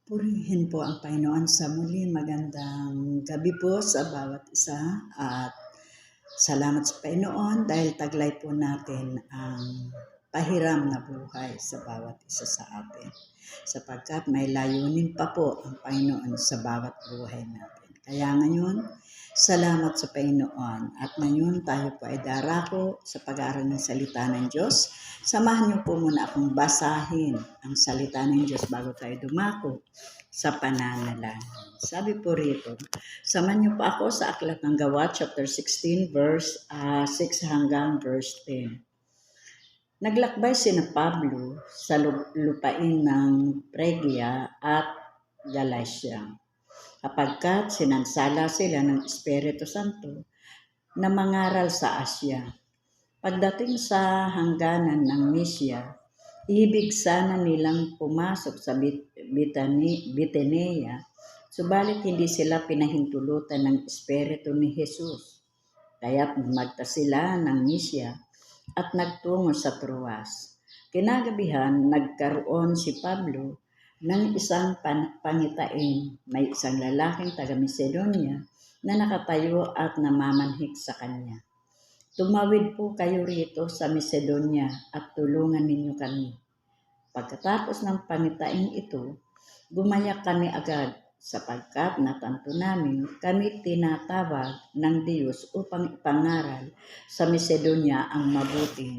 Purihin po ang Panginoon sa muli. Magandang gabi po sa bawat isa at salamat sa Panginoon dahil taglay po natin ang pahiram na buhay sa bawat isa sa atin. Sapagkat may layunin pa po ang Panginoon sa bawat buhay natin. Kaya ngayon, salamat sa Panginoon. At ngayon tayo po ay darako sa pag-aaral ng salita ng Diyos. Samahan niyo po muna akong basahin ang salita ng Diyos bago tayo dumako sa pananalangin. Sabi po rito, samahan niyo po ako sa Aklat ng Gawa, chapter 16, verse 6 hanggang verse 10. Naglakbay sina Pablo sa lupain ng Phrygia at Galatia, kapagkat sinansala sila ng Espiritu Santo na mangaral sa Asya. Pagdating sa hangganan ng Mysia, ibig sana nilang pumasok sa Bithynia, subalit hindi sila pinahintulutan ng Espiritu ni Jesus. Kaya't bumagta sila ng Mysia at nagtungo sa Troas. Kinagabihan, nagkaroon si Pablo ng isang pangitain. May isang lalaking taga-Macedonia na nakatayo at namamanhik sa kanya. Tumawid po kayo rito sa Macedonia at tulungan ninyo kami. Pagkatapos ng pangitain ito, gumayak kami agad sapagkat natanto namin kami tinatawag ng Diyos upang ipangaral sa Macedonia ang mabuting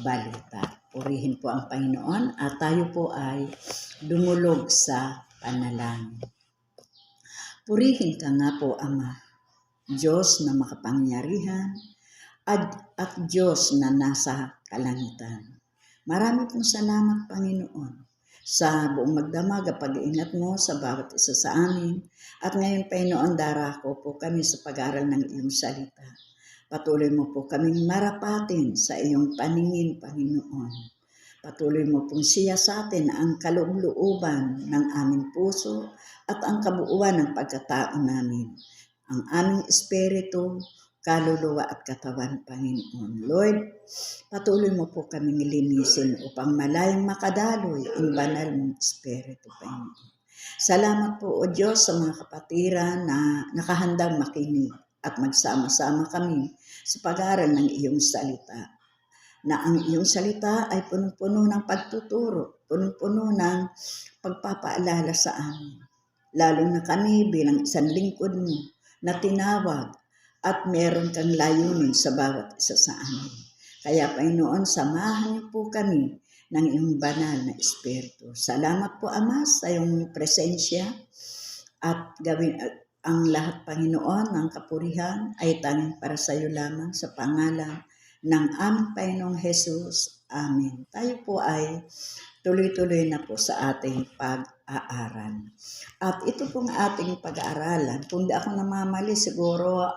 balita. Purihin po ang Panginoon at tayo po ay dumulog sa panalangin. Purihin ka nga po, Ama, Diyos na makapangyarihan at Diyos na nasa kalangitan. Marami pong salamat, Panginoon, sa buong magdamag pag-iingat mo sa bawat isa sa amin. At ngayon, Panginoon, darako po kami sa pag-aaral ng iyong salita. Patuloy mo po kaming marapatin sa iyong paningin, Panginoon. Patuloy mo pong siya sa atin ang kaloob-looban ng aming puso at ang kabuuan ng pagkatao namin. Ang aming espiritu, kaluluwa at katawan, Panginoon. Lord, patuloy mo po kaming linisin upang malayang makadaloy ang banal mong Espiritu, Panginoon. Salamat po, O Diyos, sa mga kapatiran na nakahandang makinig at magsama-sama kami sa pag-aaral ng iyong salita. Na ang iyong salita ay punong-puno ng pagtuturo, punong-puno ng pagpapaalala sa amin. Lalo na kami bilang isang lingkod mo na tinawag at meron kang layunin sa bawat isa sa amin. Kaya, Panginoon, samahan niyo po kami ng iyong banal na Espiritu. Salamat po, Ama, sa iyong presensya at gawin ang lahat, Panginoon, ng kapurihan ay tanging para sa iyo lamang sa pangalan ng aming Panginoong Jesus. Amen. Tayo po ay tuloy-tuloy na po sa ating pag-aaral. At ito pong ating pag-aaralan, kung di ako namamali, siguro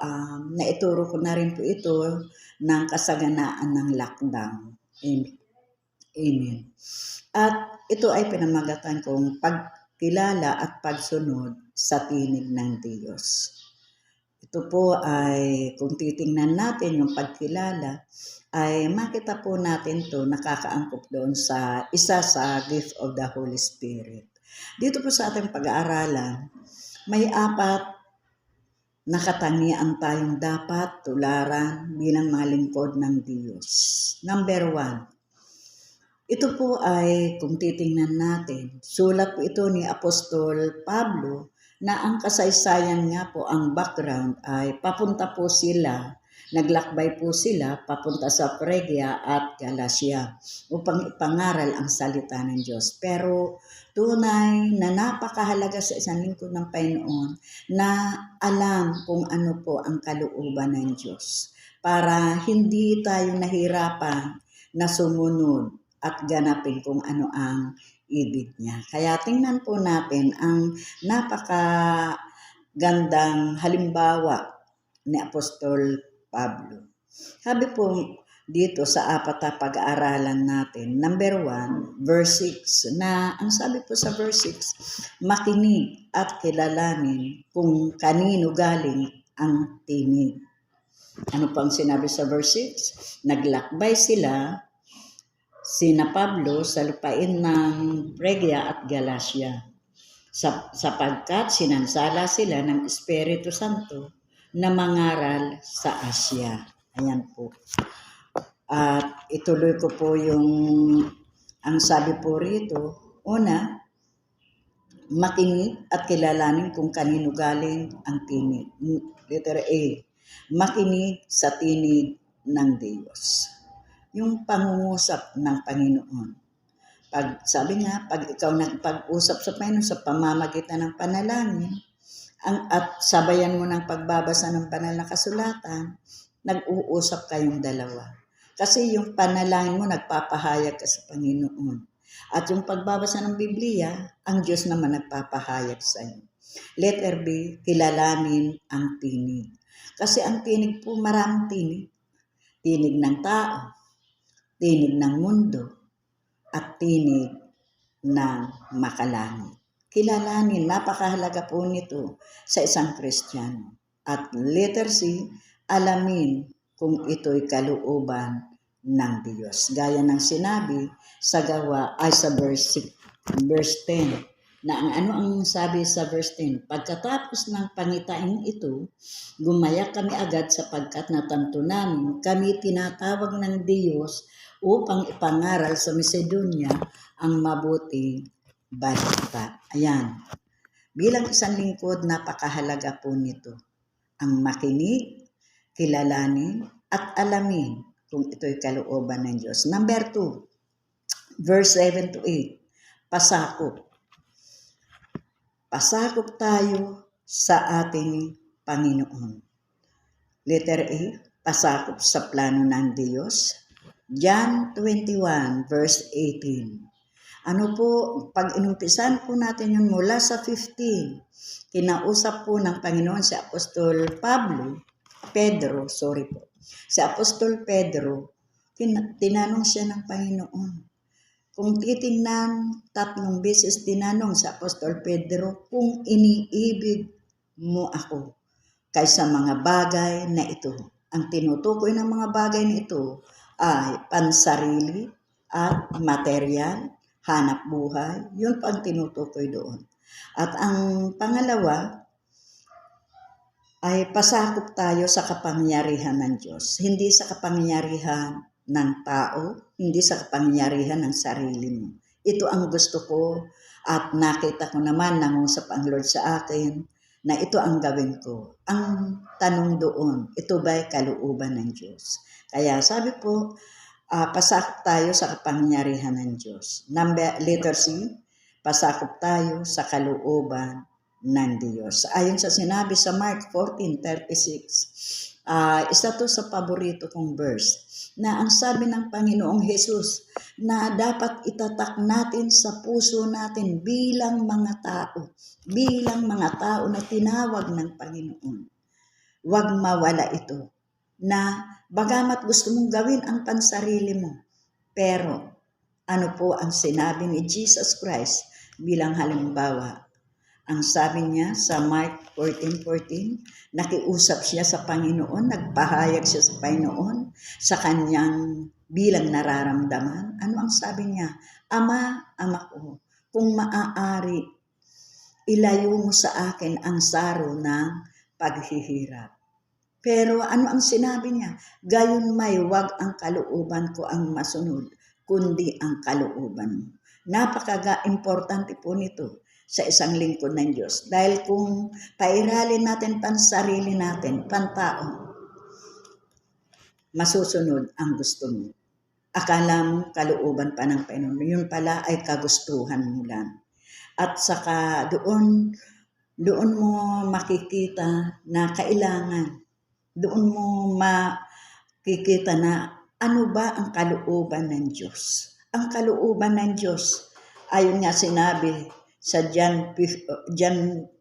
naituro ko na rin po ito ng kasaganaan ng lockdown. Amen. At ito ay pinamagatan kong pagkilala at pagsunod sa tinig ng Diyos. Ito po ay, kung titingnan natin yung pagkilala, ay makita po natin to nakakaangkop doon sa isa sa gift of the Holy Spirit. Dito po sa ating pag-aaralan, may 4 na katangian tayong dapat tularan bilang mga lingkod ng Diyos. Number 1, ito po ay, kung titingnan natin, sulat po ito ni Apostol Pablo na ang kasaysayan nga po, ang background ay papunta po sila, naglakbay po sila papunta sa Phrygia at Galatia upang ipangaral ang salita ng Diyos. Pero tunay na napakahalaga sa isang lingkod ng Panginoon na alam kung ano po ang kalooban ng Diyos para hindi tayo nahirapan na sumunod at ganapin kung ano ang ibig niya. Kaya tingnan po natin ang napakagandang halimbawa ni Apostol Pablo. Sabi po dito sa 4 na pag-aaralan natin, number 1, verse 6, na ang sabi po sa verse 6, makinig at kilalanin kung kanino galing ang tinig. Ano pang sinabi sa verse 6? Naglakbay sina Pablo sa lupain ng Phrygia at Galatia. sapagkat sinansala sila ng Espiritu Santo na mangaral sa Asya. Ayan po. At ituloy ko po ang sabi po rito, una, makinig at kilalanin kung kanino galing ang tinig. Letter A, makinig sa tinig ng Diyos. Yung pangungusap ng Panginoon. Sabi nga, pag ikaw nagpag-usap sa Panginoon sa pamamagitan ng panalangin, at sabayan mo ng pagbabasa ng banal na kasulatan, nag-uusap kayong dalawa. Kasi yung panalangin mo, nagpapahayag ka sa Panginoon. At yung pagbabasa ng Biblia, ang Diyos naman nagpapahayag sa iyo. Letter B, kilalanin ang tinig. Kasi ang tinig po, maraming tinig. Tinig ng tao, tinig ng mundo, at tinig ng makalangit. Kilalanin, napakahalaga po nito sa isang Kristiyano. At letter C, alamin kung ito'y kalooban ng Diyos. Gaya ng sinabi sa verse 10, na ang sabi sa verse 10, pagkatapos ng pangitain ito, gumayak kami agad sapagkat natanto namin kami tinatawag ng Diyos upang ipangaral sa Macedonia ang mabuting balita. Ayan. Bilang isang lingkod, napakahalaga po nito. Ang makinig, kilalanin, at alamin kung ito'y kalooban ng Diyos. Number 2, verse 7 to 8, pasakop. Pasakop tayo sa ating Panginoon. Letter A, pasakop sa plano ng Diyos. John 21, verse 18. Ano po, pag inumpisan po natin yun mula sa 15, kinausap po ng Panginoon si Apostol Si Apostol Pedro, tinanong siya ng Panginoon. Kung titingnan, 3 beses tinanong si Apostol Pedro kung iniibig mo ako kaysa mga bagay na ito. Ang tinutukoy ng mga bagay na ito ay pansarili at material, hanap buhay, yun pa ang tinutukoy doon. At ang pangalawa ay pasakop tayo sa kapangyarihan ng Diyos. Hindi sa kapangyarihan ng tao, hindi sa kapangyarihan ng sarili mo. Ito ang gusto ko at nakita ko naman nangusap ang Lord sa akin na ito ang gawin ko. Ang tanong doon, ito ba'y kalooban ng Diyos? Kaya sabi po, pasakop tayo sa kapangyarihan ng Diyos. Letter C, pasakop tayo sa kalooban ng Diyos. Ayon sa sinabi sa Mark 14:36, isa to sa paborito kong verse, na ang sabi ng Panginoong Jesus na dapat itatak natin sa puso natin bilang mga tao na tinawag ng Panginoon. Huwag mawala ito, na bagamat gusto mong gawin ang pansarili mo, pero ano po ang sinabi ni Jesus Christ bilang halimbawa? Ang sabi niya sa Mark 14:14, nakiusap siya sa Panginoon, nagpahayag siya sa Panginoon sa kanyang bilang nararamdaman. Ano ang sabi niya? Ama ko, kung maaari, ilayo mo sa akin ang saro ng paghihirap. Pero ano ang sinabi niya? Gayon may wag ang kalooban ko ang masunod, kundi ang kalooban mo. Napaka-importante po nito sa isang lingkod ng Diyos. Dahil kung pairalin natin pansarili natin, pantao, masusunod ang gusto mo. Akala mo kalooban pa ng Panginoon. Yun pala ay kagustuhan mo lang. At saka doon mo makikita na kailangan. Doon mo makikita na ano ba ang kalooban ng Diyos. Ang kalooban ng Diyos, ayon nga sinabi sa John 21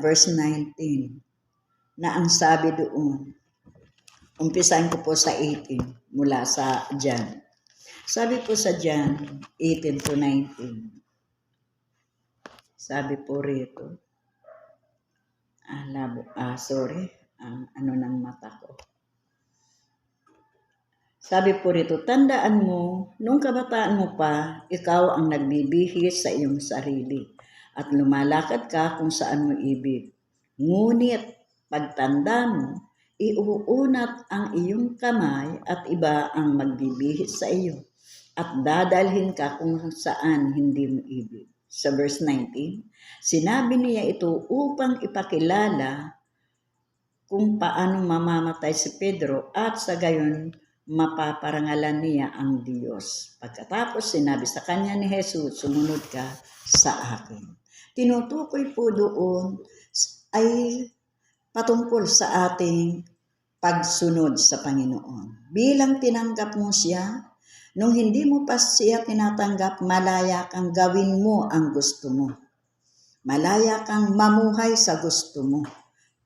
verse 19, na ang sabi doon, umpisahin ko po sa 18 mula sa John. Sabi po sa John 18 to 19, sabi po rito, ano ng mata ko. Sabi po rito, tandaan mo, nung kabataan mo pa, ikaw ang nagbibihis sa iyong sarili at lumalakad ka kung saan mo ibig. Ngunit pagtanda mo, iuunat ang iyong kamay at iba ang magbibihis sa iyo at dadalhin ka kung saan hindi mo ibig. Sa verse 19, sinabi niya ito upang ipakilala kung paano mamamatay si Pedro at sa gayon mapaparangalan niya ang Diyos. Pagkatapos sinabi sa kanya ni Jesus, sumunod ka sa akin. Tinutukoy po doon ay patungkol sa ating pagsunod sa Panginoon. Bilang tinanggap mo siya, nung hindi mo pa siya tinatanggap, malaya kang gawin mo ang gusto mo. Malaya kang mamuhay sa gusto mo.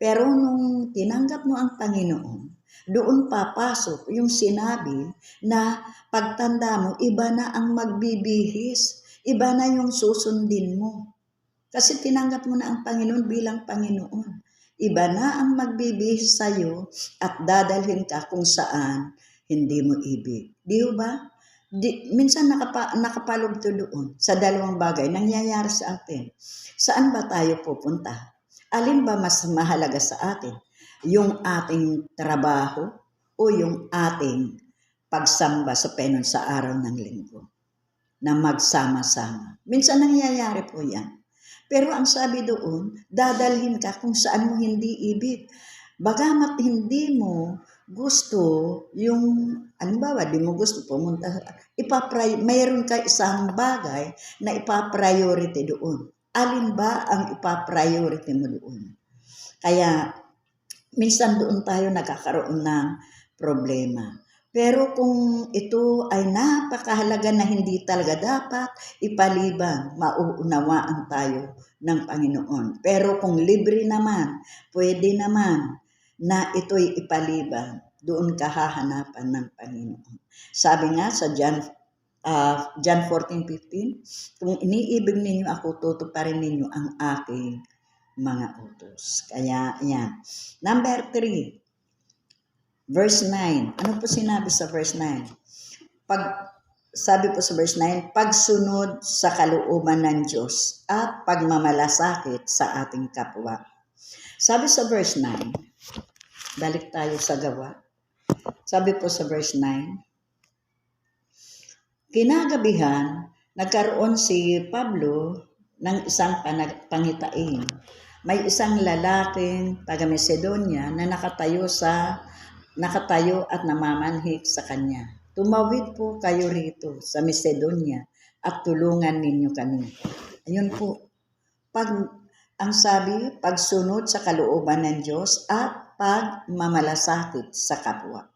Pero nung tinanggap mo ang Panginoon, doon papasok yung sinabi na pagtanda mo, iba na ang magbibihis, iba na yung susundin mo. Kasi tinanggap mo na ang Panginoon bilang Panginoon. Iba na ang magbibihis sa'yo at dadalhin ka kung saan hindi mo ibig. Di ba? Minsan nakapalog to doon sa dalawang bagay nangyayari sa atin. Saan ba tayo pupunta? Alin ba mas mahalaga sa atin? Yung ating trabaho o yung ating pagsamba sa Panginoon sa araw ng linggo? Na magsama-sama. Minsan nangyayari po yan. Pero ang sabi doon, dadalhin ka kung saan mo hindi ibig. Bagamat hindi mo gusto yung, halimbawa, di mo gusto pumunta, mayroon ka isang bagay na ipapriority doon. Alin ba ang ipapriority mo doon? Kaya, minsan doon tayo nagkakaroon ng problema. Pero kung ito ay napakahalaga na hindi talaga dapat ipaliban, mauunawaan tayo ng Panginoon. Pero kung libre naman, pwede naman na ito'y ipaliban, doon kahahanapan ng Panginoon. Sabi nga sa John 14:15, kung iniibig ninyo ako, tutuparin ninyo ang aking mga utos. Kaya yan. Number 3. Verse 9. Ano po sinabi sa verse 9? Sabi po sa verse 9, pagsunod sa kalooban ng Diyos at pagmamalasakit sa ating kapwa. Sabi sa verse 9, balik tayo sa gawa. Sabi po sa verse 9, kinagabihan, nagkaroon si Pablo ng isang pangitain. May isang lalaking taga Macedonia na nakatayo at namamanhik sa kanya. Tumawid po kayo rito sa Macedonia at tulungan ninyo kami. Ayun po. Ang sabi, pagsunod sa kalooban ng Diyos at pagmamalasakit sa kapwa.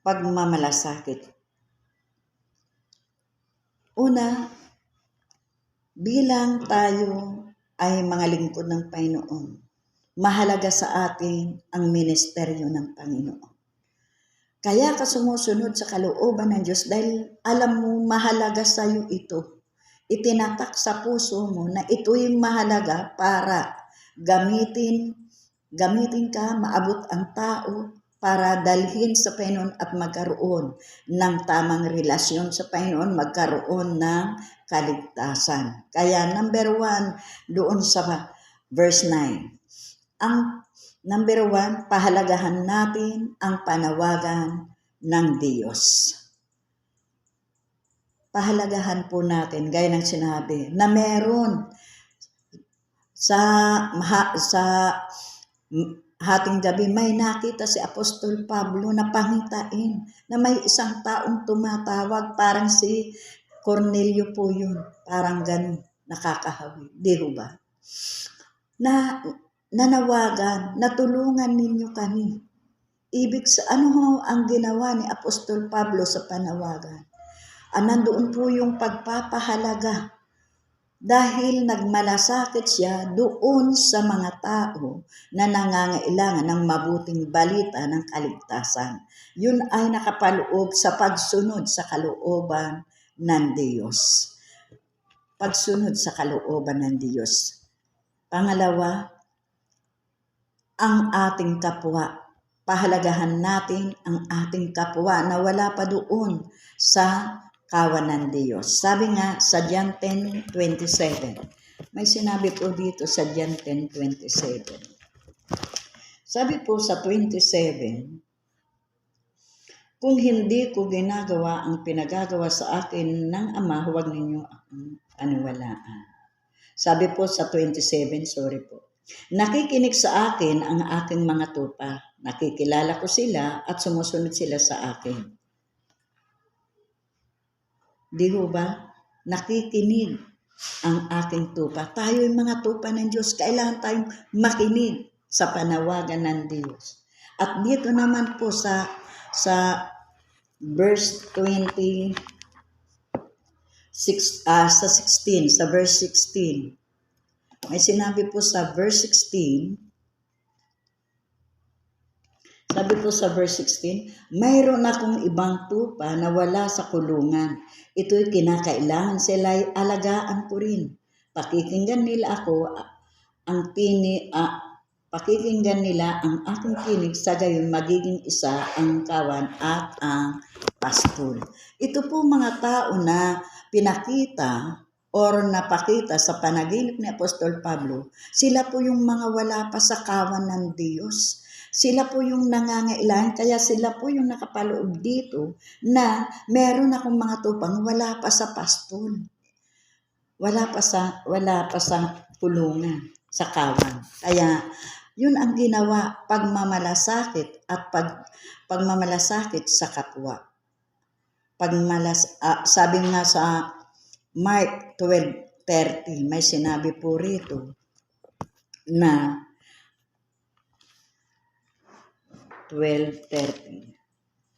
Pagmamalasakit. Una, bilang tayo ay mga lingkod ng Panginoon, mahalaga sa atin ang ministeryo ng Panginoon. Kaya ka sumusunod sa kalooban ng Diyos dahil alam mo mahalaga sa iyo ito. Itinatak sa puso mo na ito'y mahalaga para gamitin ka, maabot ang tao para dalhin sa Panginoon at magkaroon ng tamang relasyon sa Panginoon, magkaroon ng kaligtasan. Kaya number 1 doon sa verse 9. Ang number 1, pahalagahan natin ang panawagan ng Diyos. Pahalagahan po natin, gaya ng sinabi, na meron sa hating gabi may nakita si Apostol Pablo na pangitain na may isang taong tumatawag, parang si Cornelio po yun, parang ganun, nakakahawi, di ba? Na nanawagan, natulungan ninyo kami. Ibig sa ano ang ginawa ni Apostol Pablo sa panawagan? Nandoon po yung pagpapahalaga dahil nagmalasakit siya doon sa mga tao na nangangailangan ng mabuting balita ng kaligtasan. Yun ay nakapaloob sa pagsunod sa kalooban ng Diyos. Pagsunod sa kalooban ng Diyos. Pangalawa, ang ating kapwa. Pahalagahan natin ang ating kapwa na wala pa doon sa kawan ng Diyos. Sabi nga sa John 10:27. May sinabi po dito sa John 10:27. Sabi po sa 27, kung hindi ko ginagawa ang pinagagawa sa akin ng Ama, huwag ninyo akong paniwalaan. Sabi po sa 27, sorry po. Nakikinig sa akin ang aking mga tupa. Nakikilala ko sila at sumusunod sila sa akin. Di ho ba? Nakikinig ang aking tupa. Tayo yung mga tupa ng Diyos. Kailangan tayong makinig sa panawagan ng Diyos. At dito naman po sa verse 16, sa verse 16. May sinabi po sa verse 16, sabi po sa verse 16, mayroon akong ibang tupa na wala sa kulungan. Ito'y kinakailangan sila'y alagaan ko rin. Pakikinggan nila ang aking tinig, sa gayon magiging isa ang kawan at ang pastol. Ito po mga tao na pinakita or napakita sa panaginip ni Apostol Pablo, sila po yung mga wala pa sa kawan ng Diyos. Sila po yung nangangailangan, kaya sila po yung nakapaloob dito na meron akong mga tupang wala pa sa pastol. Wala pa sa kulungan, sa kawan. Kaya yun ang ginawa, pagmamalasakit at pagmamalasakit sa kapwa. Sabi nga sa Mark 12:30, may sinabi po rito na 12:30.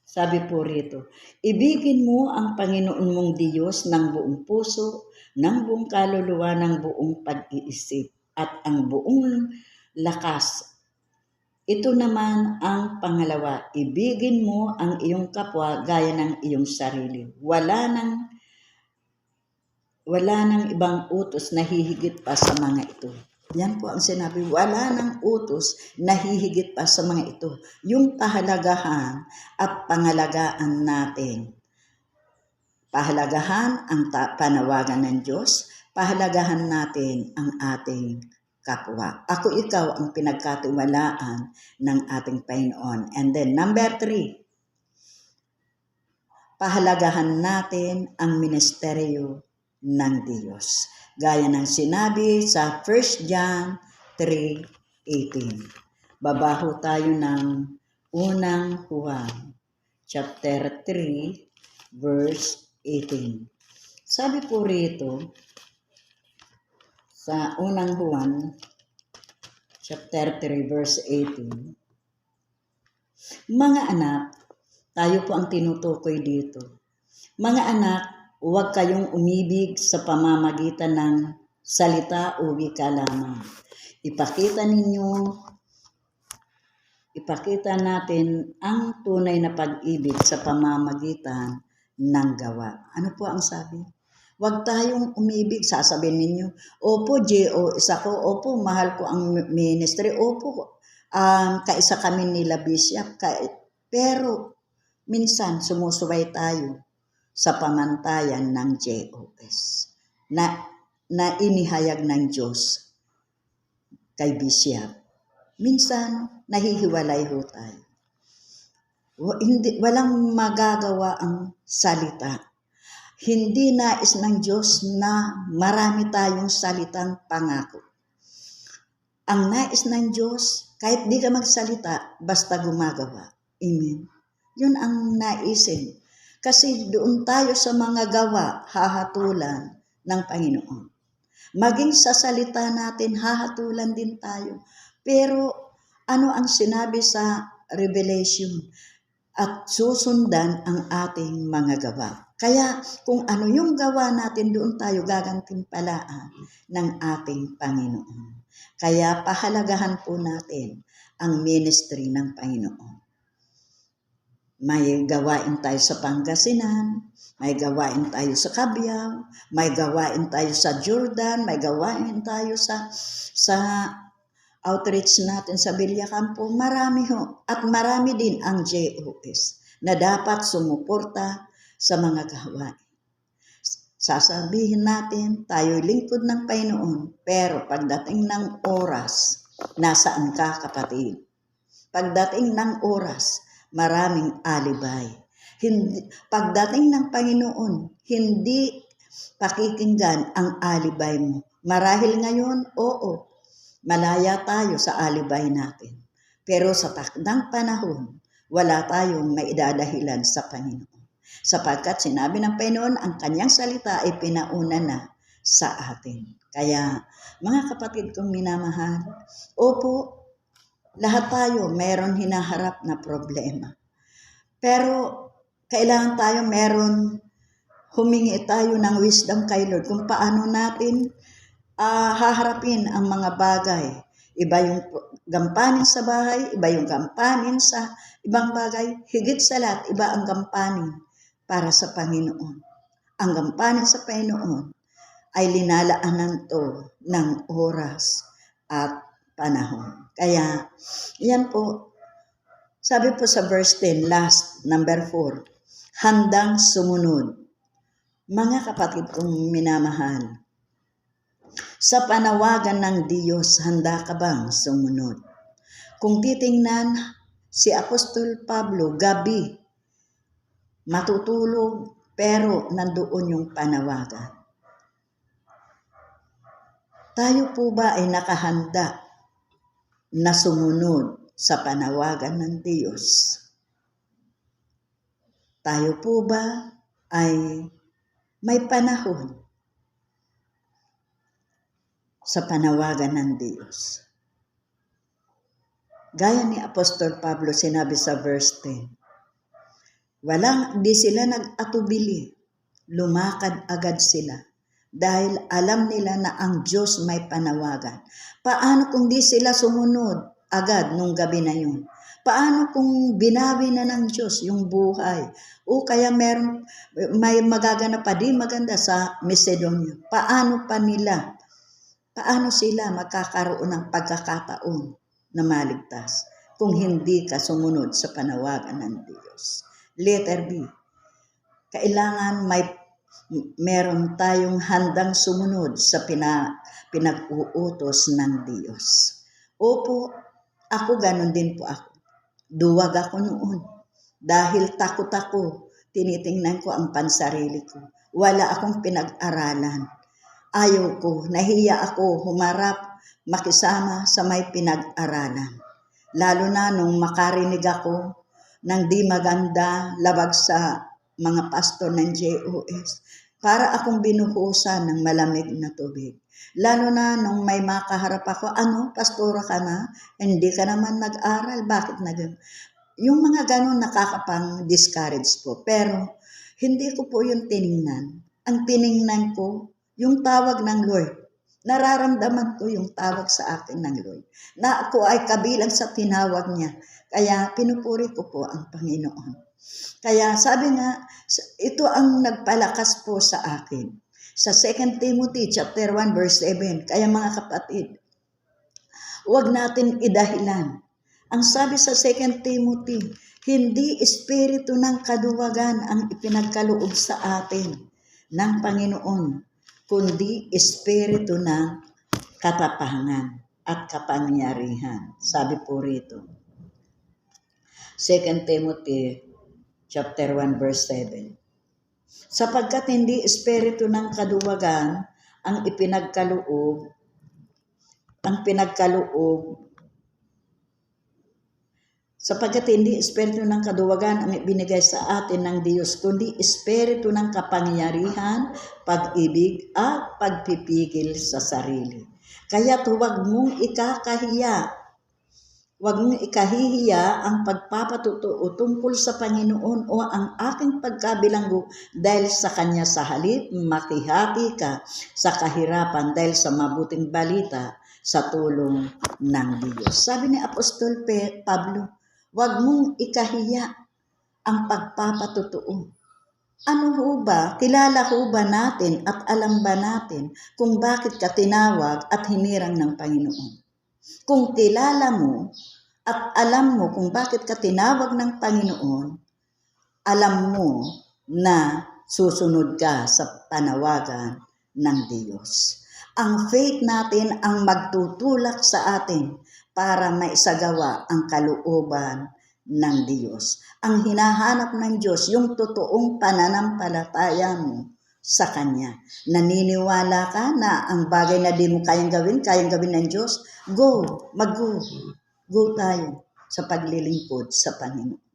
Sabi po rito, ibigin mo ang Panginoon mong Diyos ng buong puso, ng buong kaluluwa, ng buong pag-iisip, at ang buong lakas. Ito naman ang pangalawa, ibigin mo ang iyong kapwa gaya ng iyong sarili. Wala nang ibang utos na hihigit pa sa mga ito. Yan po ang sinabi, wala nang utos na hihigit pa sa mga ito. Yung pahalagahan at pangalagaan natin. Pahalagahan ang panawagan ng Diyos, pahalagahan natin ang ating kapwa. Ako, ikaw ang pinagkatiwalaan ng ating Panginoon. And then number 3, pahalagahan natin ang ministeryo ng Diyos. Gaya ng sinabi sa 1 John 3:18. Babaho tayo ng unang Juan, chapter 3, verse 18. Sabi po rito, sa unang Juan, chapter 3, verse 18. Mga anak, tayo po ang tinutukoy dito. Mga anak, huwag kayong umibig sa pamamagitan ng salita o wika lamang. Ipakita natin ang tunay na pag-ibig sa pamamagitan ng gawa. Ano po ang sabi? Huwag tayong umibig, sasabihin ninyo, opo, GOS ako, opo, mahal ko ang ministry, opo, kaisa kami nila Bishop, pero minsan sumusuway tayo sa pamantayan ng GOS na inihayag ng Diyos kay Bishop. Minsan, nahihiwalay ho tayo. Walang magagawa ang salita. Hindi nais ng Diyos na marami tayong salitang pangako. Ang nais ng Diyos, kahit di ka magsalita, basta gumagawa. Amen. Yun ang naisin. Kasi doon tayo sa mga gawa, hahatulan ng Panginoon. Maging sa salita natin, hahatulan din tayo. Pero ano ang sinabi sa Revelation? At susundan ang ating mga gawa. Kaya kung ano yung gawa natin, doon tayo gagantimpalaan ng ating Panginoon. Kaya pahalagahan po natin ang ministry ng Panginoon. May gawain tayo sa Pangasinan, may gawain tayo sa Cabiao, may gawain tayo sa Jordan, may gawain tayo sa outreach natin sa Villacampo. Marami ho. At marami din ang JOS na dapat sumuporta sa mga gawain. Sasabihin natin, tayo'y lingkod ng Panginoon, pero pagdating ng oras, nasaan ka, kapatid? Pagdating ng oras, maraming alibay. Pagdating ng Panginoon, hindi pakikinggan ang alibay mo. Marahil ngayon, oo, malaya tayo sa alibay natin. Pero sa takdang panahon, wala tayong maidadahilan sa Panginoon. Sapagkat sinabi ng Panginoon, ang kanyang salita ay pinauna na sa atin. Kaya, mga kapatid kong minamahal, opo, lahat tayo meron hinaharap na problema. Pero, kailangan tayo humingi tayo ng wisdom kay Lord kung paano natin haharapin ang mga bagay. Iba yung gampanin sa bahay, iba yung gampanin sa ibang bagay. Higit sa lahat, iba ang gampanin para sa Panginoon. Ang gampanin sa Panginoon ay linalaanan to ng oras at panahon. Kaya, yan po, sabi po sa verse 10, last, number 4, handang sumunod. Mga kapatid kong minamahal, sa panawagan ng Diyos, handa ka bang sumunod? Kung titingnan si Apostol Pablo, gabi, matutulog, pero nandoon yung panawagan. Tayo po ba ay nakahanda na sumunod sa panawagan ng Diyos? Tayo po ba ay may panahon sa panawagan ng Diyos? Gaya ni Apostol Pablo, sinabi sa verse 10, di sila nag-atubili, lumakad agad sila dahil alam nila na ang Diyos may panawagan. Paano kung di sila sumunod agad nung gabi na yun? Paano kung binawi na ng Diyos yung buhay? O kaya may magaganap pa di maganda sa Macedonia. Paano sila magkakaroon ng pagkakataon na maligtas kung hindi ka sumunod sa panawagan ng Diyos? Letter B, kailangan meron tayong handang sumunod sa pinag-uutos ng Diyos. Opo, ako ganun din po ako. Duwag ako noon. Dahil takot ako, tinitingnan ko ang pansarili ko. Wala akong pinag-aralan. Ayaw ko, nahiya ako humarap, makisama sa may pinag-aralan. Lalo na nung makarinig ako ng di maganda labag sa mga pastor ng JOS. Para akong binuhusan ng malamig na tubig. Lalo na nung may makaharap ako, pastora ka na? Hindi ka naman nag-aral, bakit yung mga ganun nakakapang-discourage po. Pero hindi ko po yung tiningnan. Ang tiningnan ko, yung tawag ng Lord. Nararamdaman ko yung tawag sa akin ng Lord. Na ako ay kabilang sa tinawag niya. Kaya pinupuri ko po ang Panginoon. Kaya sabi nga, ito ang nagpalakas po sa akin. Sa 2 Timothy chapter 1 verse 7. Kaya mga kapatid, huwag natin idahilan. Ang sabi sa 2 Timothy, hindi espiritu ng kaduwagan ang ipinagkaloob sa atin ng Panginoon, kundi espiritu ng katapangan at kapangyarihan. Sabi po rito. 2 Timothy chapter 1 verse 7. Sapagkat hindi espiritu ng kaduwagan ang ipinagkaloob, sapagkat hindi espiritu ng kaduwagan ang ibinigay sa atin ng Diyos, kundi espiritu ng kapangyarihan, pag-ibig at pagpipigil sa sarili. Kaya't huwag mong ikahihiya ang pagpapatutuo tungkol sa Panginoon o ang aking pagkabilanggo dahil sa Kanya. Sa halip, makihati ka sa kahirapan dahil sa mabuting balita sa tulong ng Diyos. Sabi ni Apostol Pablo, huwag mong ikahiya ang pagpapatutuo. Ano ho ba? Kilala ho ba natin at alam ba natin kung bakit ka tinawag at hinirang ng Panginoon? Kung kilala mo at alam mo kung bakit ka tinawag ng Panginoon, alam mo na susunod ka sa panawagan ng Diyos. Ang faith natin ang magtutulak sa atin para maisagawa ang kalooban ng Diyos. Ang hinahanap ng Diyos, yung totoong pananampalataya mo sa Kanya. Naniniwala ka na ang bagay na di mo kayang gawin ng Diyos? Go, mag-go. Go tayo sa paglilingkod sa Panginoon.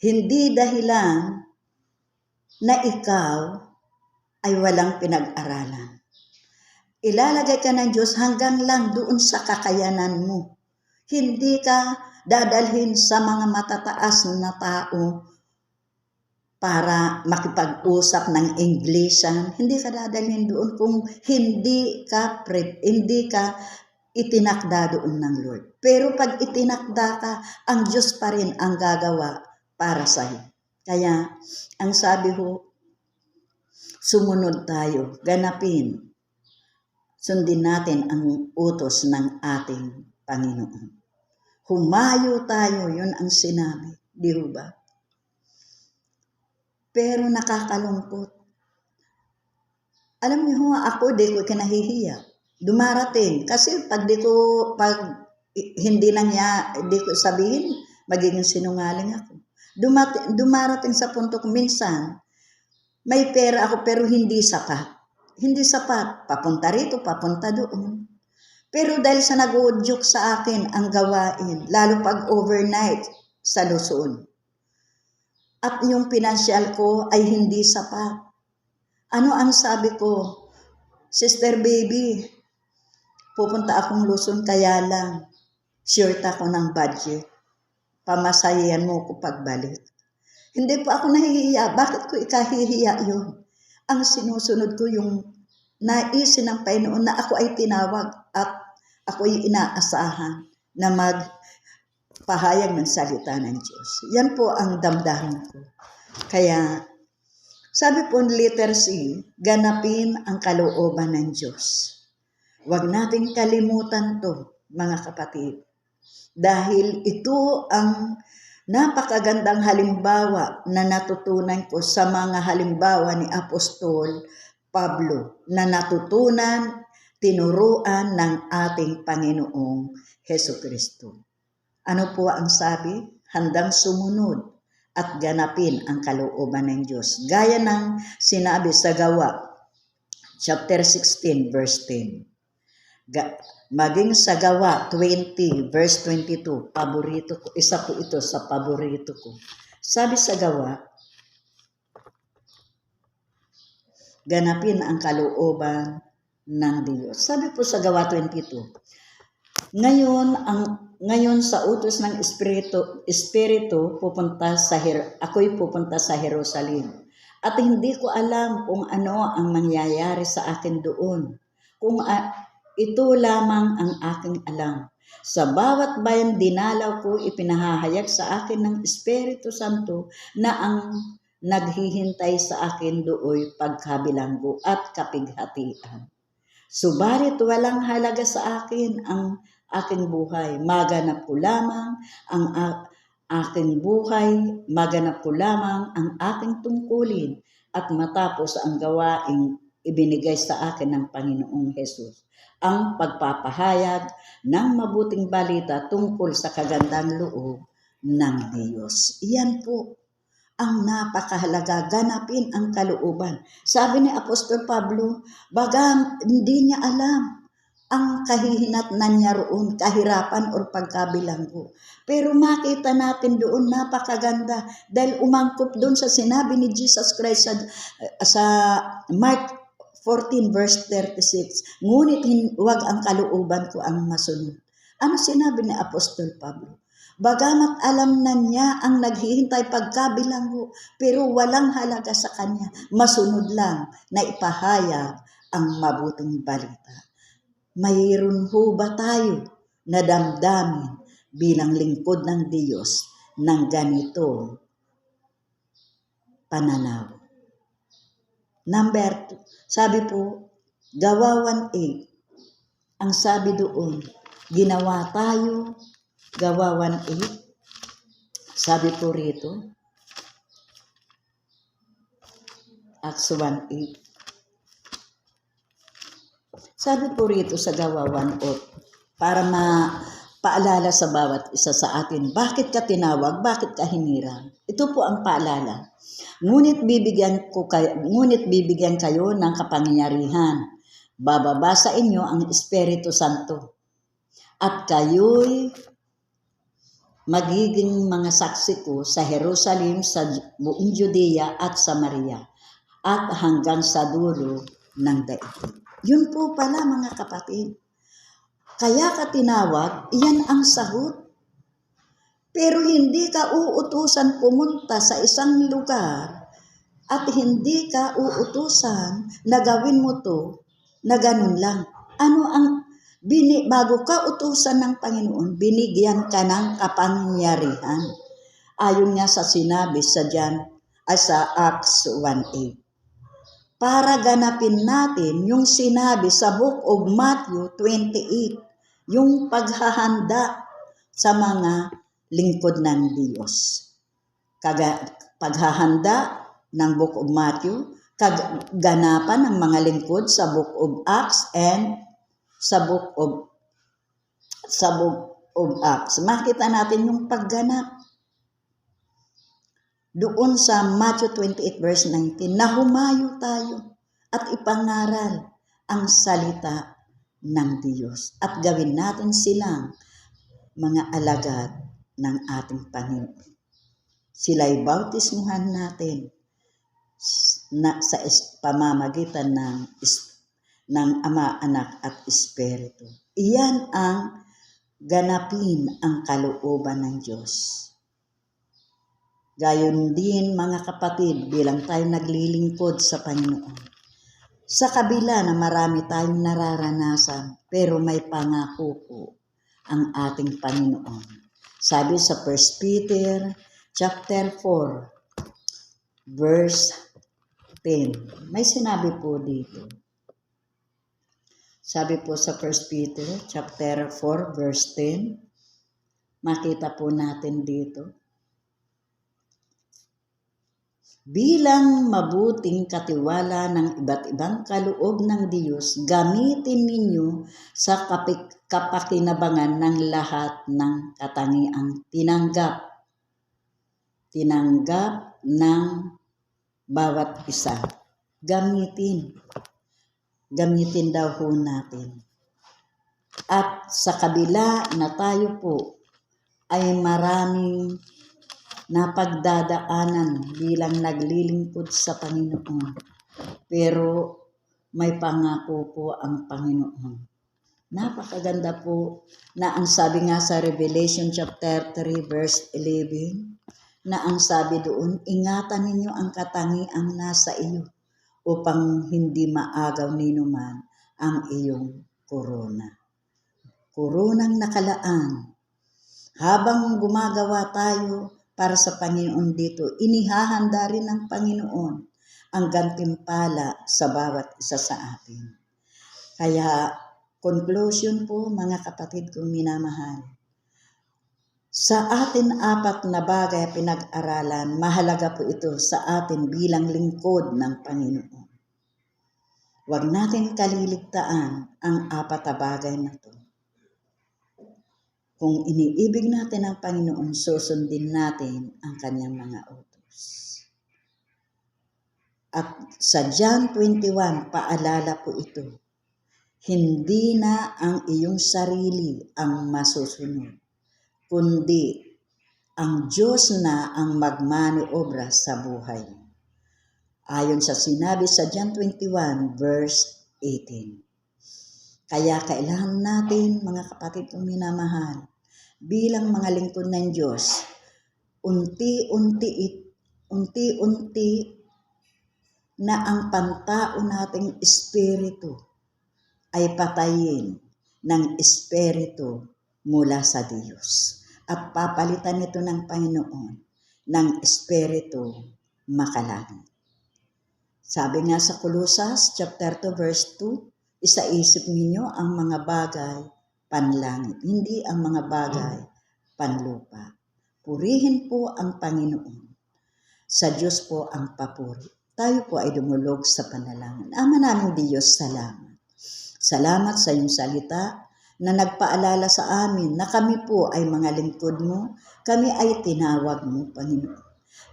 Hindi dahilan na ikaw ay walang pinag-aralan. Ilalagay ka ng Diyos hanggang lang doon sa kakayanan mo. Hindi ka dadalhin sa mga matataas na tao para makipag-usap ng Englishan. Hindi ka dadalhin doon kung hindi ka itinakda doon ng Lord. Pero pag itinakda ka, ang Diyos pa rin ang gagawa para sa'yo. Kaya, ang sabi ho, sumunod tayo, ganapin. Sundin natin ang utos ng ating Panginoon. Humayo tayo, yun ang sinabi. Di ba? Pero nakakalungkot. Alam niyo, ako di ko kinahihiya. Dumarating. Kasi pag hindi ko sabihin, magiging sinungaling ako. Dumarating sa punto ko minsan, may pera ako pero hindi sapat. Hindi sapat. Papunta rito, papunta doon. Pero dahil sa nag-uudyok sa akin ang gawain, lalo pag overnight sa Luzon, at yung pinansyal ko ay hindi sapat. Ano ang sabi ko? Sister baby, pupunta akong Luzon kaya lang, short ako ng budget. Pamasayan mo ko pagbalik. Hindi po ako nahihiya. Bakit ko ikahihiya yun? Ang sinusunod ko yung naisin ng Panginoon na ako ay tinawag at ako ay inaasahan na magpahayag ng salita ng Diyos. Yan po ang damdamin ko. Kaya, sabi po ng letter C, ganapin ang kalooban ng Diyos. Huwag nating kalimutan to, mga kapatid. Dahil ito ang napakagandang halimbawa na natutunan ko sa mga halimbawa ni Apostol Pablo na natutunan, tinuruan ng ating Panginoong Hesukristo. Ano po ang sabi? Handang sumunod at ganapin ang kalooban ng Diyos. Gaya ng sinabi sa Gawa, chapter 16, verse 10. Maging sa Gawa 20, verse 22, paborito ko. Isa po ito sa paborito ko. Sabi sa Gawa, ganapin ang kalooban ng Diyos. Sabi po sa Gawa 22, ngayon sa utos ng Espiritu ako'y pupunta sa Jerusalem. At hindi ko alam kung ano ang mangyayari sa akin doon. Ito lamang ang aking alam. Sa bawat bayan dinalaw ko, ipinahahayag sa akin ng Espiritu Santo na ang naghihintay sa akin dooy pagkabilanggo at kapighatian. Subalit walang halaga sa akin ang aking buhay. Maganap ko lamang ang aking buhay, maganap ko lamang ang aking tungkulin at matapos ang gawaing ibinigay sa akin ng Panginoong Hesus, ang pagpapahayag ng mabuting balita tungkol sa kagandang loob ng Diyos. Iyan po ang napakahalaga, ganapin ang kalooban. Sabi ni Apostol Pablo, baga hindi niya alam ang kahihinatnan niya roon, kahirapan o pagkabilanggo. Pero makita natin doon napakaganda dahil umangkop doon sa sinabi ni Jesus Christ sa Mark 14 verse 36, ngunit huwag ang kalooban ko ang masunod. Ano sinabi ni Apostol Pablo? Bagamat alam na niya ang naghihintay pagkabilanggo, pero walang halaga sa kanya, masunod lang na ipahayag ang mabuting balita. Mayroon ho ba tayo na damdamin bilang lingkod ng Diyos ng ganito pananaw? Number 2, sabi po, Gawa 1:8, ang sabi doon, ginawa tayo, Gawa 1:8, sabi po rito, Acts 1:8. Sabi po rito sa Gawa 1:8, para paalala sa bawat isa sa atin, bakit ka tinawag, bakit ka hinirang? Ito po ang paalala. Ngunit bibigyan kayo ng kapangyarihan. Bababa sa inyo ang Espiritu Santo. At kayo'y magiging mga saksi ko sa Jerusalem, sa buong Judea at Samaria, at hanggang sa dulo ng daigdig. Yun po pala mga kapatid. Kaya ka tinawag, iyan ang sahot. Pero hindi ka uutusan pumunta sa isang lugar at hindi ka uutusan na gawin mo to na ganun lang. Bago ka utusan ng Panginoon, binigyan ka ng kapangyarihan. Ayon nga sa sinabi sa Acts 1:8. Para ganapin natin yung sinabi sa Book of Matthew 28, yung paghahanda sa mga lingkod ng Diyos. Paghahanda ng Book of Matthew, kaganapan ng mga lingkod sa Book of Acts and sa Book of Acts. Makita natin yung pagganap. Doon sa Matthew 28 verse 19, na humayo tayo at ipangaral ang salita ng Diyos at gawin natin silang mga alagad ng ating Panginoon. Sila'y bautismuhan natin sa pamamagitan ng Ama, Anak at Espiritu. Iyan ang ganapin ang kalooban ng Diyos. Gayon din mga kapatid, bilang tayo naglilingkod sa Panginoon. Sa kabila na marami tayong nararanasan, pero may pangako po ang ating Panginoon. Sabi sa 1 Peter chapter 4, verse 10. May sinabi po dito. Sabi po sa 1 Peter chapter 4, verse 10. Makita po natin dito. Bilang mabuting katiwala ng iba't ibang kaloob ng Diyos, gamitin ninyo sa kapakinabangan ng lahat ng katangiang tinanggap ng bawat isa. Gamitin daw ho natin. At sa kabila na tayo po ay maraming napagdadaanan bilang naglilingkod sa Panginoon. Pero may pangako po ang Panginoon. Napakaganda po na ang sabi nga sa Revelation chapter 3 verse 11, na ang sabi doon, ingatan ninyo ang katangiang nasa iyo upang hindi maagaw ninuman ang iyong korona. Koronang nakalaan. Habang gumagawa tayo para sa Panginoon dito, inihahanda rin ng Panginoon ang gantimpala sa bawat isa sa atin. Kaya, conclusion po mga kapatid kong minamahal, sa atin apat na bagay pinag-aralan, mahalaga po ito sa atin bilang lingkod ng Panginoon. Huwag natin kaliligtaan ang apat na bagay na ito. Kung iniibig natin ang Panginoon, susundin natin ang kanyang mga utos. At sa John 21, paalala po ito. Hindi na ang iyong sarili ang masusunod, kundi ang Diyos na ang magmaniobra sa buhay. Ayon sa sinabi sa John 21, verse 18. Kaya kailangan natin, mga kapatid kong minamahal, bilang mga lingkod ng Diyos, unti-unti na ang pantao nating espiritu ay patayin ng espiritu mula sa Diyos. At papalitan ito ng Panginoon ng espiritu makalangit. Sabi nga sa Colossus chapter 2 verse 2, isaisip ninyo ang mga bagay panlangit, hindi ang mga bagay panlupa. Purihin po ang Panginoon. Sa Diyos po ang papuri. Tayo po ay dumulog sa panalangin. Ama naming Diyos, salamat. Salamat sa iyong salita na nagpaalala sa amin na kami po ay mga lingkod mo, kami ay tinawag mo, Panginoon.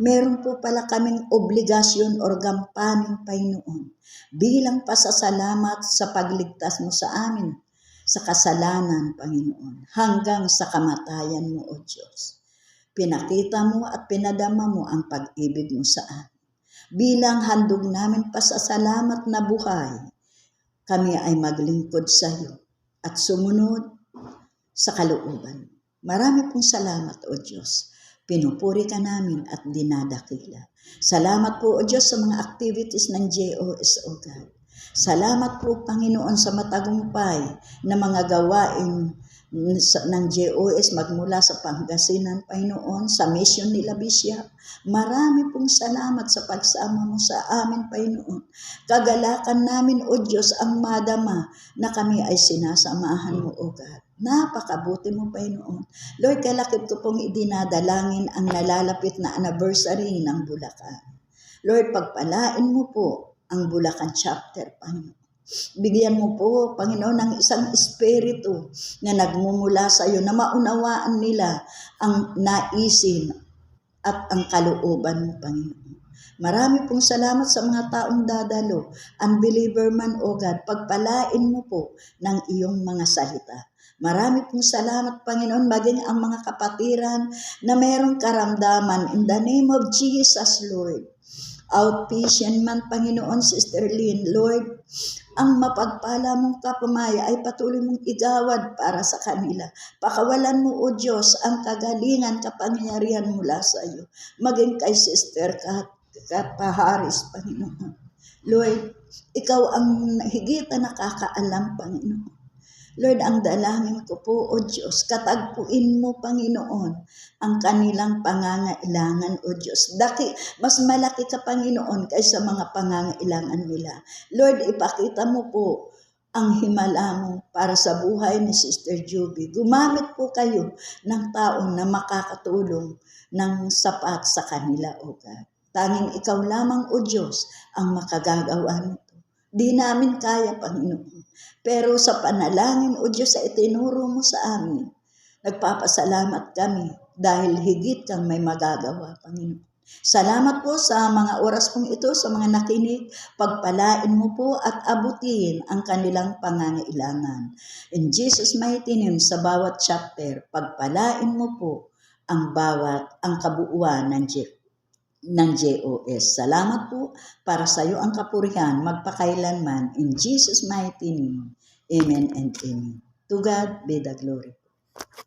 Meron po pala kaming obligasyon o gampanin, Panginoon, bilang pasasalamat sa pagligtas mo sa amin, sa kasalanan, Panginoon, hanggang sa kamatayan mo, O Diyos. Pinakita mo at pinadama mo ang pag-ibig mo sa amin. Bilang handog namin pasasalamat na buhay, kami ay maglingkod sa iyo at sumunod sa kalooban. Marami pong salamat, O Diyos. Pinupuri ka namin at dinadakila. Salamat po, O Diyos, sa mga activities ng JOS, O God. Salamat po, Panginoon, sa matagumpay na mga gawain ng JOS magmula sa Pangasinan, Panginoon, sa mission nila Bisya. Marami pong salamat sa pagsama mo sa amin, Panginoon. Kagalakan namin, O Diyos, ang madama na kami ay sinasamahan mo, O God. Napakabuti mo, Panginoon. Lord, kalakip ko pong idinadalangin ang nalalapit na anniversary ng Bulacan. Lord, pagpalain mo po ang Bulacan chapter, Panginoon. Bigyan mo po, Panginoon, ng isang espiritu na nagmumula sa iyo na maunawaan nila ang naisin at ang kalooban mo, Panginoon. Marami pong salamat sa mga taong dadalo. Unbeliever man, O God, pagpalain mo po ng iyong mga salita. Marami pong salamat, Panginoon, maging ang mga kapatiran na mayroong karamdaman in the name of Jesus, Lord. Outpatient man, Panginoon, Sister Lynn, Lord, ang mapagpala mong kapamaya ay patuloy mong igawad para sa kanila. Pakawalan mo, O Diyos, ang kagalingan, kapangyarihan mula sa iyo. Maging kay Sister Kat Paharis, Panginoon. Lord, ikaw ang higit na nakakaalam, Panginoon. Lord, ang dalangin ko po, O Diyos, katagpuin mo, Panginoon, ang kanilang pangangailangan, O Diyos. Mas malaki ka, Panginoon, kaysa mga pangangailangan nila. Lord, ipakita mo po ang himala mo para sa buhay ni Sister Juby. Gumamit po kayo ng taon na makakatulong ng sapat sa kanila, O God. Tanging ikaw lamang, O Diyos, ang makagagawa nito. Di namin kaya, Panginoon. Pero sa panalangin, O Diyos, sa itinuro mo sa amin, nagpapasalamat kami dahil higit kang may magagawa, Panginoon. Salamat po sa mga oras pong ito, sa mga nakinig. Pagpalain mo po at abutin ang kanilang pangangailangan. In Jesus' mighty name, sa bawat chapter, pagpalain mo po ang kabuuan ng JOS. Salamat po, para sa iyo ang kapurihan magpakailanman. In Jesus' mighty name, amen and amen. To God be the glory.